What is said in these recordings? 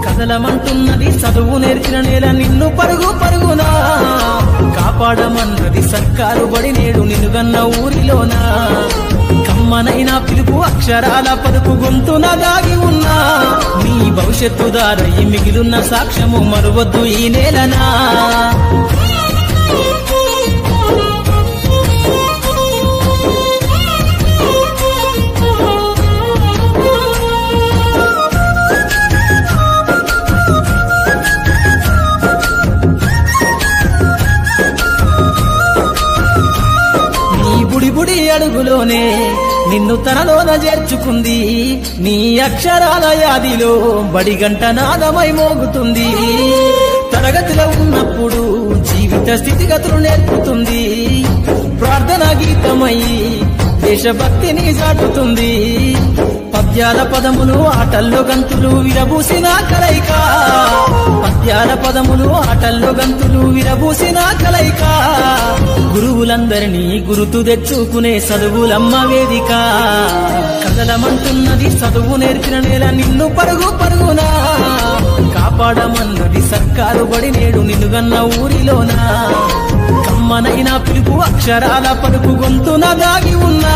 కదలమంటున్నది చదువు నేర్చిన నేల నిన్ను పరుగు పరుగునా కాపాడమన్నది సర్కారు బడి నేడు నిన్నుగన్న ఊరిలోనా కమ్మనైనా పిలుపు అక్షరాల పలుకు గొంతున దాగి ఉన్నా నీ భవిష్యత్తు దారయి మిగిలిన సాక్ష్యము మరువద్దు ఈ నేలనా బుడి అడుగులోనే నిన్ను తనలోన చేర్చుకుంది నీ అక్షరాల యాదిలో బడిగంట నాదమై మోగుతుంది తరగతిలో ఉన్నప్పుడు జీవిత స్థితిగతులు నేర్పుతుంది ప్రార్థన గీతమై దేశభక్తిని చాటుతుంది పద్యాల పదములు ఆటల్లో గంతులు విరబూసిన కలయిక పద్యాల పదములు ఆటల్లో గంతులు విరబూసిన కలయిక గురువులందరినీ గురుతు తెచ్చుకునే చదువులమ్మ వేదిక కదలమంటున్నది చదువు నేర్చిన నేల నిన్ను పరుగు పరుగునా కాపాడమన్నది సర్కారు బడి నేడు నిన్నుగన్న ఊరిలోనా కమ్మనైనా పిలుపు అక్షరాల పలుకు గొంతున దాగి ఉన్నా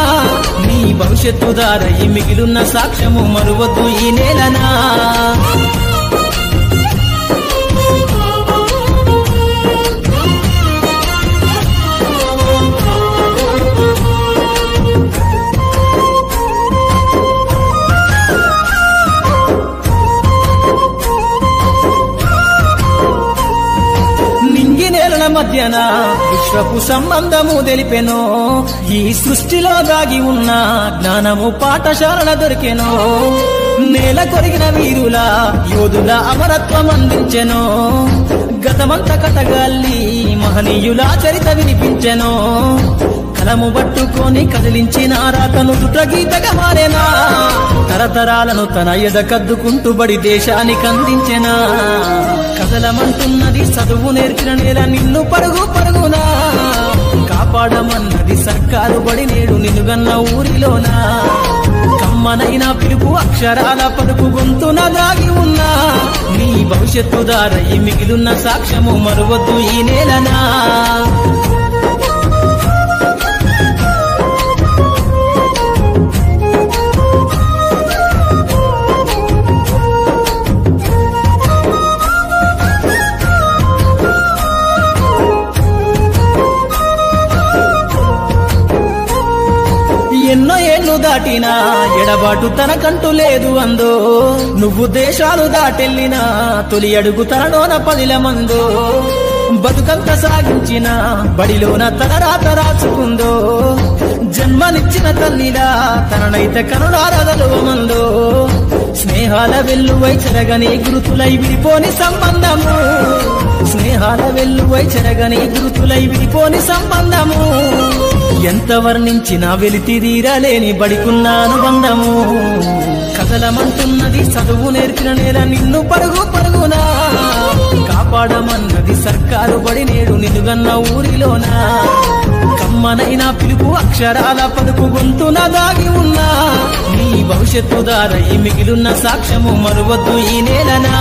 నీ భవిష్యత్తు దారయి మిగిలిన సాక్ష్యము మరువద్దు ఈ నేలనా మధ్యన విశ్వపు సంబంధము తెలిపెనో ఈ సృష్టిలో దాగి ఉన్న జ్ఞానము పాఠశాలల దొరికెనో నేల కొరిగిన వీరుల యోధుల అమరత్వం అందించెనో గతమంత కథగాల్లి మహనీయుల చరిత వినిపించెనో కలము పట్టుకొని కదిలించిన రాతను గీతగా మారేనా తరతరాలను తన ఎదకద్దుకుంటూ బడి దేశానికి అందించెనా కదలమంటున్నది చదువు నేర్చిన నేల నిన్ను పరుగు పరుగునా కాపాడమన్నది సర్కారు బడి నేడు నిన్నుగన్న ఊరిలోనా కమ్మనైనా పిలుపు అక్షరాల పలుకు గొంతున దాగి ఉన్నా నీ భవిష్యత్తు దారయి మిగిలిన సాక్ష్యము మరువద్దు ఈ నేలనా ఎన్నో ఏళ్ళు దాటినా ఎడబాటు తనకంటూ లేదు అందో నువ్వు దేశాలు దాటెళ్ళినా తొలి అడుగు తనలోన పదిల మందో బతుకంత సాగించిన బడిలోన తన రాత రాచుకుందో జన్మనిచ్చిన తల్లిలా తననైతే కనుడారదలువమందో స్నేహాల వెల్లువై చెరగని గురుతులై విడిపోని సంబంధము స్నేహాల వెల్లువై చెరగని గురుతులై విడిపోని సంబంధము ఎంత వర్ణించినా వెలితిరీరలేని బడికున్న అనుబంధము కదలమంటున్నది చదువు నేర్చిన నేల నిన్ను పరుగు పరుగునా కాపాడమన్నది సర్కారు బడి నేడు నిన్నుగన్న ఊరిలోనా కమ్మనైనా పిలుపు అక్షరాల పలుకు గొంతున దాగి ఉన్నా నీ భవిష్యత్తు దారయి మిగిలిన సాక్ష్యము మరువద్దు ఈ నేలనా